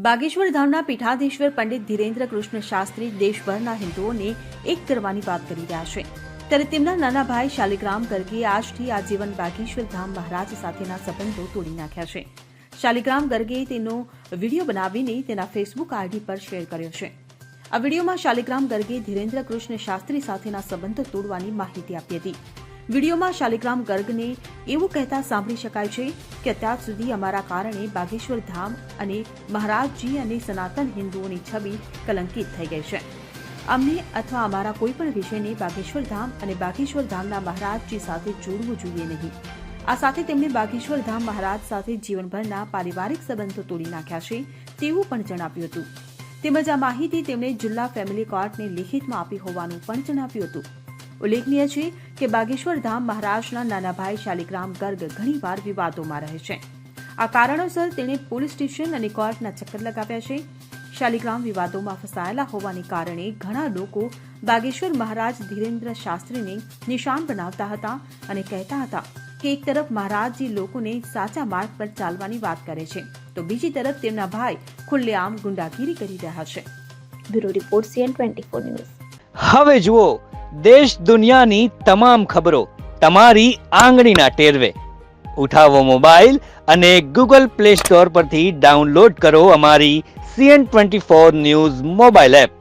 બાગેશ્વર ધામના પીઠાધીશ્વર પંડિત ધીરેન્દ્ર કૃષ્ણ શાસ્ત્રી દેશભરના હિન્દુઓને એક કરવાની વાત કરી રહ્યા છે, ત્યારે તેમના નાના ભાઈ શાલિગ્રામ ગર્ગે આજથી આજીવન બાગેશ્વર ધામ મહારાજ સાથેના સંબંધો તોડી નાખ્યા છે. શાલિગ્રામ ગર્ગે તેનો વિડીયો બનાવીને તેના ફેસબુક આઈડી પર શેર કર્યો છે. આ વિડીયોમાં શાલિગ્રામ ગર્ગે ધીરેન્દ્ર કૃષ્ણ શાસ્ત્રી સાથેના સંબંધો તોડવાની માહિતી આપી હતી. વિડીયોમાં શાલિગ્રામ ગર્ગને એવું કહેતા સાંભળી શકાય છે કે અત્યાર સુધી અમારા કારણે બાગેશ્વર ધામ અને મહારાજજી અને સનાતન હિન્દુઓની છબી કલંકિત થઈ ગઈ છે. અમને અથવા અમારા કોઈપણ વિષયને બાગેશ્વર ધામ અને બાગેશ્વર ધામના મહારાજજી સાથે જોડવું જોઈએ નહીં. આ સાથે તેમણે બાગેશ્વર ધામ મહારાજ સાથે જીવનભરના પારિવારિક સંબંધો તોડી નાખ્યા છે તેવું પણ જણાવ્યું હતું. તેમજ આ માહિતી તેમણે જિલ્લા ફેમિલી કોર્ટને લિખિતમાં આપી હોવાનું પણ જણાવ્યું હતું. ઉલ્લેખનીય છે કે બાગેશ્વર ધામ મહારાજના નાના ભાઈ શાલિગ્રામ ગર્ગ ઘણીવાર વિવાદોમાં રહે છે. આ કારણોસર તેણે પોલીસ સ્ટેશન અને કોર્ટના ચક્કર લગાવ્યા છે. શાલિગ્રામ વિવાદોમાં ફસાયેલા હોવાને કારણે ઘણા લોકો બાગેશ્વર મહારાજ ધીરેન્દ્ર શાસ્ત્રીને નિશાન બનાવતા હતા અને કહેતા હતા કે એક તરફ મહારાજજી લોકોને સાચા માર્ગ પર ચાલવાની વાત કરે છે, તો બીજી તરફ તેમના ભાઈ ખુલ્લેઆમ ગુંડાગીરી કરી રહ્યા છે. Bureau report CN24 news. હવે જુઓ દેશ દુનિયાની તમામ ખબરો તમારી આંગળીના ટેરવે. ઉઠાવો મોબાઈલ અને Google Play Store પરથી ડાઉનલોડ કરો અમારી CN24 ન્યૂઝ મોબાઈલ એપ.